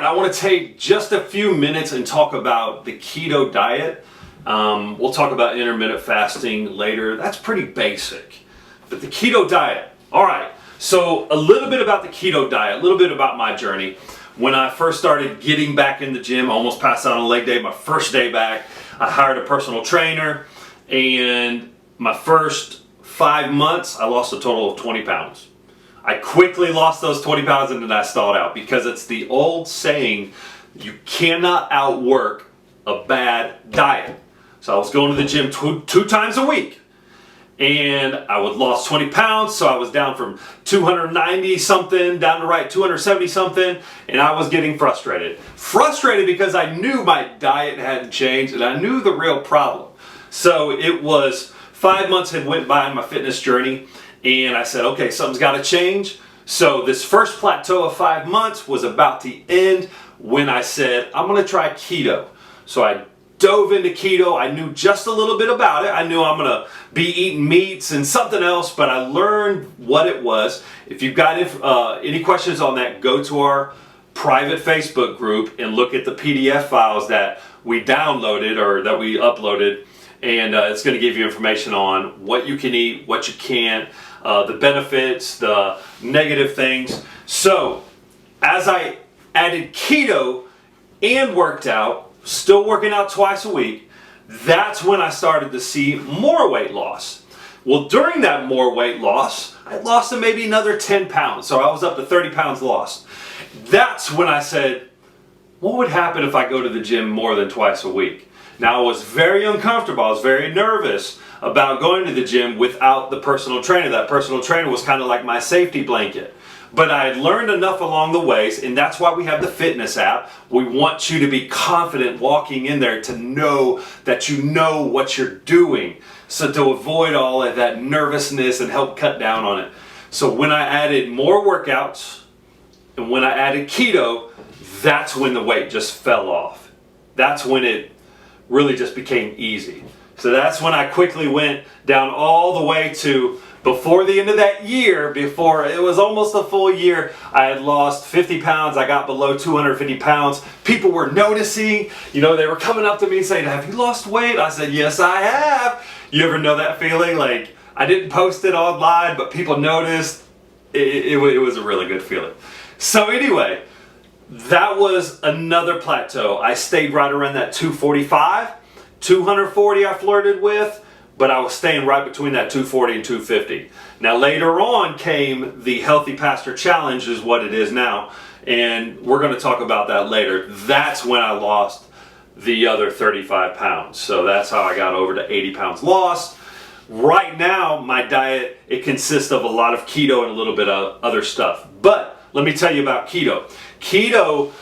right, I want to take just a few minutes and talk about the keto diet. We'll talk about intermittent fasting later. That's pretty basic. But the keto diet, all right. So a little bit about the keto diet, a little bit about my journey. When I first started getting back in the gym, I almost passed out on leg day, my first day back, I hired a personal trainer, and my first 5 months, I lost a total of 20 pounds. I quickly lost those 20 pounds and then I stalled out because it's the old saying, you cannot outwork a bad diet. So I was going to the gym two times a week and I would lost 20 pounds. So I was down from 290 something down to 270 something. And I was getting frustrated. Frustrated because I knew my diet hadn't changed and I knew the real problem. So it was 5 months had went by in my fitness journey. And I said, okay, something's got to change. So this first plateau of 5 months was about to end when I said, I'm going to try keto. So I dove into keto. I knew just a little bit about it. I knew I'm going to be eating meats and something else, but I learned what it was. If you've got any questions on that, go to our private Facebook group and look at the PDF files that we downloaded or that we uploaded. And it's going to give you information on what you can eat, what you can't, the benefits, the negative things. So as I added keto and worked out, still working out twice a week, that's when I started to see more weight loss. Well, during that more weight loss, I lost maybe another 10 pounds. So I was up to 30 pounds lost. That's when I said, what would happen if I go to the gym more than twice a week? Now I was very uncomfortable, I was very nervous about going to the gym without the personal trainer. That personal trainer was kind of like my safety blanket. But I had learned enough along the ways, and that's why we have the fitness app. We want you to be confident walking in there to know that you know what you're doing. So to avoid all of that nervousness and help cut down on it. So when I added more workouts and when I added keto, that's when the weight just fell off. That's when it really just became easy. So that's when I quickly went down all the way to before the end of that year, before it was almost a full year, I had lost 50 pounds. I got below 250 pounds. People were noticing, they were coming up to me and saying, have you lost weight? I said, yes, I have. You ever know that feeling? Like I didn't post it online, but people noticed. It was a really good feeling. So anyway, that was another plateau. I stayed right around that 245, 240 I flirted with, but I was staying right between that 240 and 250. Now later on came the Healthy Pastor Challenge is what it is now, and we're going to talk about that later. That's when I lost the other 35 pounds. So that's how I got over to 80 pounds lost. Right now, my diet, it consists of a lot of keto and a little bit of other stuff. But let me tell you about keto. Keto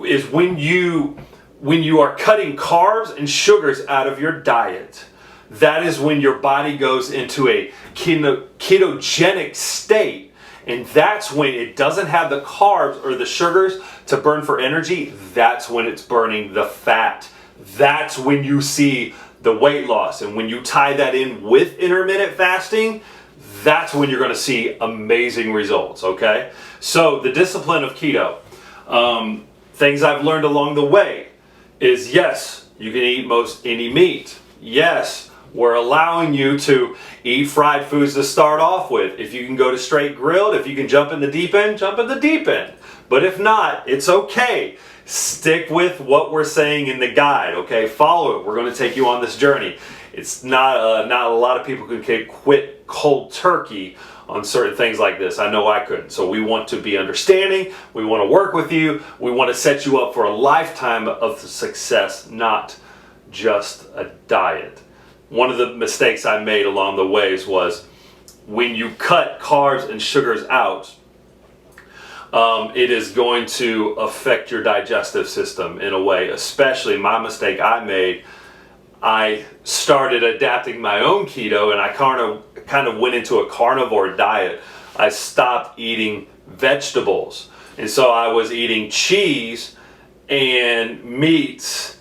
is when you are cutting carbs and sugars out of your diet. That is when your body goes into a ketogenic state. And that's when it doesn't have the carbs or the sugars to burn for energy. That's when it's burning the fat. That's when you see the weight loss. And when you tie that in with intermittent fasting, that's when you're going to see amazing results, okay? So the discipline of keto, things I've learned along the way is yes, you can eat most any meat. Yes, we're allowing you to eat fried foods to start off with. If you can go to straight grilled, if you can jump in the deep end, jump in the deep end. But if not, it's okay. Stick with what we're saying in the guide, okay? Follow it. We're going to take you on this journey. It's not a lot of people can quit cold turkey on certain things like this. I know I couldn't. So we want to be understanding. We want to work with you. We want to set you up for a lifetime of success, not just a diet. One of the mistakes I made along the ways was when you cut carbs and sugars out, it is going to affect your digestive system in a way. Especially my mistake I made, I started adapting my own keto and I kind of went into a carnivore diet. I stopped eating vegetables. And so I was eating cheese and meats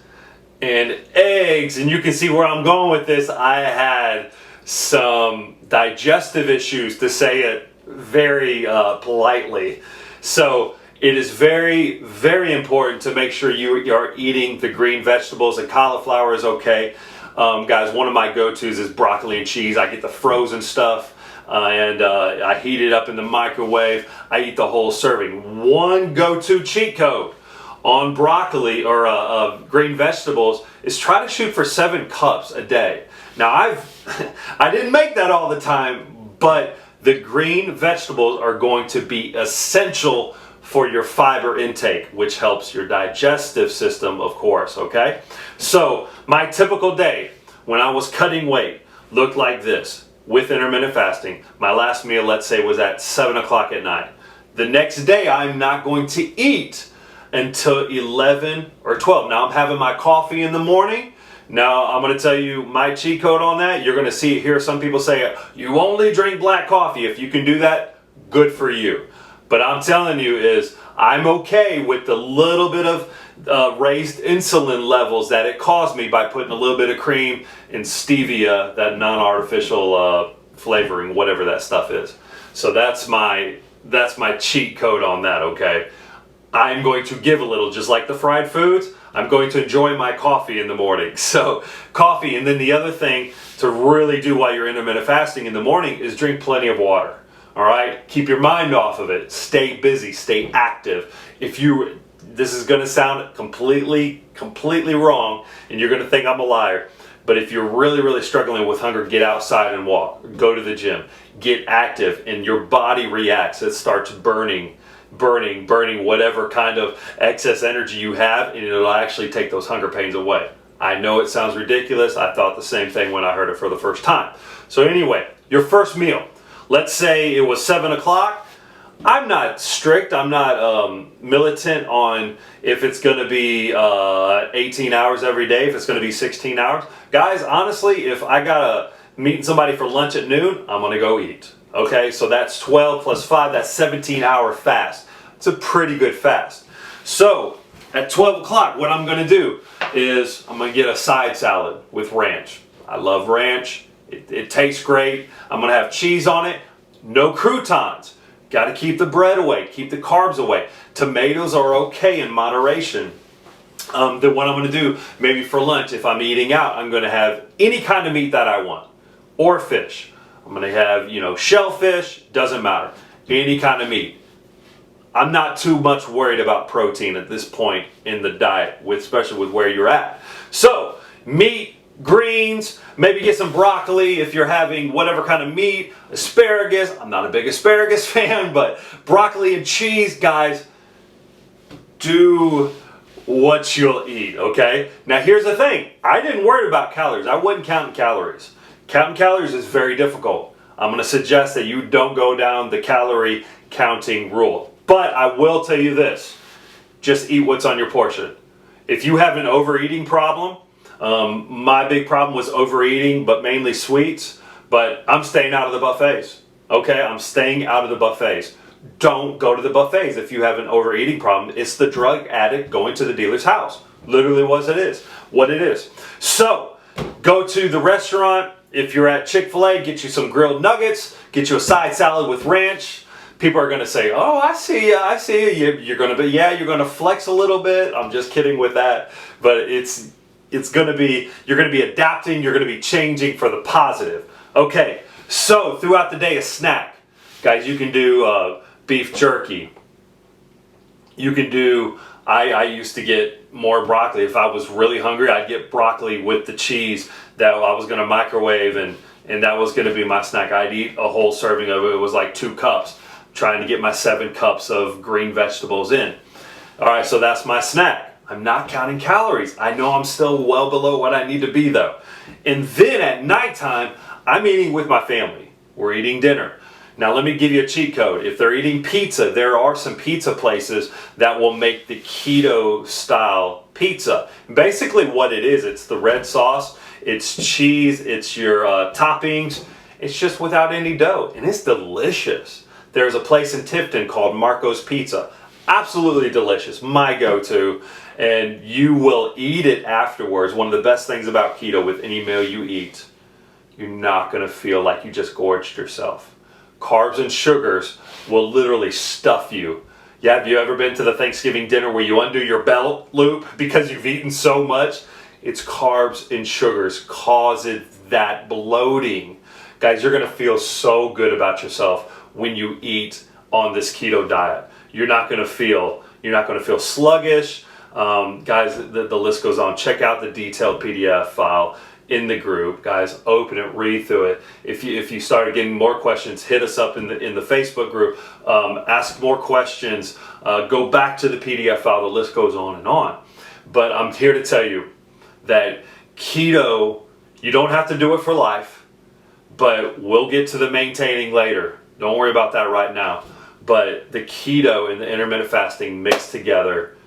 and eggs, and you can see where I'm going with this. I had some digestive issues, to say it very politely. So it is very, very important to make sure you are eating the green vegetables, and cauliflower is okay. Guys, one of my go-tos is broccoli and cheese. I get the frozen stuff and I heat it up in the microwave. I eat the whole serving. One go-to cheat code on broccoli or green vegetables is try to shoot for 7 cups a day. Now I didn't make that all the time, but the green vegetables are going to be essential for your fiber intake, which helps your digestive system, of course, okay? So my typical day when I was cutting weight looked like this with intermittent fasting. My last meal, let's say, was at 7 o'clock at night. The next day, I'm not going to eat until 11 or 12. Now I'm having my coffee in the morning. Now I'm going to tell you my cheat code on that. You're going to hear some people say, you only drink black coffee. If you can do that, good for you. But I'm telling you is I'm okay with the little bit of raised insulin levels that it caused me by putting a little bit of cream and stevia, that non-artificial flavoring, whatever that stuff is. So that's my cheat code on that, okay? I'm going to give a little, just like the fried foods. I'm going to enjoy my coffee in the morning. So coffee, and then the other thing to really do while you're intermittent fasting in the morning is drink plenty of water. All right, keep your mind off of it. Stay busy, stay active. This is going to sound completely wrong, and you're going to think I'm a liar. But if you're really struggling with hunger, get outside and walk. Go to the gym. Get active, and your body reacts. It starts burning whatever kind of excess energy you have, and it'll actually take those hunger pains away. I know it sounds ridiculous. I thought the same thing when I heard it for the first time. So anyway, your first meal. Let's say it was 7 o'clock. I'm not strict. I'm not militant on if it's going to be 18 hours every day, if it's going to be 16 hours. Guys, honestly, if I got to meet somebody for lunch at noon, I'm going to go eat. Okay, so that's 12 plus 5, that's 17-hour fast. It's a pretty good fast. So at 12 o'clock, what I'm going to do is I'm going to get a side salad with ranch. I love ranch. It tastes great. I'm going to have cheese on it. No croutons. Got to keep the bread away. Keep the carbs away. Tomatoes are okay in moderation. Then what I'm going to do, maybe for lunch, if I'm eating out, I'm going to have any kind of meat that I want. Or fish. I'm going to have, shellfish. Doesn't matter. Any kind of meat. I'm not too much worried about protein at this point in the diet, especially with where you're at. So, meat, greens, maybe get some broccoli if you're having whatever kind of meat, asparagus. I'm not a big asparagus fan, but broccoli and cheese, guys, do what you'll eat, okay? Now here's the thing. I didn't worry about calories. I wasn't counting calories. Counting calories is very difficult. I'm going to suggest that you don't go down the calorie counting rule. But I will tell you this. Just eat what's on your portion. If you have an overeating problem, my big problem was overeating, but mainly sweets. But I'm staying out of the buffets. Okay, I'm staying out of the buffets. Don't go to the buffets if you have an overeating problem. It's the drug addict going to the dealer's house. Literally what it is. So, go to the restaurant. If you're at Chick-fil-A, get you some grilled nuggets. Get you a side salad with ranch. People are going to say, oh, I see you. You're going to flex a little bit. I'm just kidding with that. But you're going to be adapting, you're going to be changing for the positive. Okay, so throughout the day, a snack. Guys, you can do beef jerky. You can do, I used to get more broccoli. If I was really hungry, I'd get broccoli with the cheese that I was going to microwave, and that was going to be my snack. I'd eat a whole serving of it. It was like 2 cups, trying to get my 7 cups of green vegetables in. All right, so that's my snack. I'm not counting calories. I know I'm still well below what I need to be though. And then at nighttime, I'm eating with my family. We're eating dinner. Now let me give you a cheat code. If they're eating pizza, there are some pizza places that will make the keto style pizza. Basically what it is, it's the red sauce, it's cheese, it's your toppings. It's just without any dough, and it's delicious. There's a place in Tifton called Marco's Pizza. Absolutely delicious, my go-to, and you will eat it afterwards. One of the best things about keto, with any meal you eat, you're not going to feel like you just gorged yourself. Carbs and sugars will literally stuff you. Yeah, have you ever been to the Thanksgiving dinner where you undo your belt loop because you've eaten so much? It's carbs and sugars causes that bloating. Guys, you're gonna feel so good about yourself when you eat on this keto diet. You're not gonna feel sluggish. Guys, the list goes on. Check out the detailed PDF file in the group. Guys, open it, read through it. If you started getting more questions, hit us up in the Facebook group. Ask more questions. Go back to the PDF file. The list goes on and on. But I'm here to tell you that keto, you don't have to do it for life, but we'll get to the maintaining later. Don't worry about that right now. But the keto and the intermittent fasting mixed together,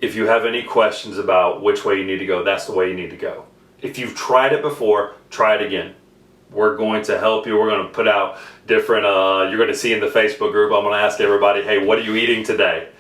if you have any questions about which way you need to go, that's the way you need to go. If you've tried it before, try it again. We're going to help you. We're going to put out different, you're going to see in the Facebook group, I'm going to ask everybody, hey, what are you eating today?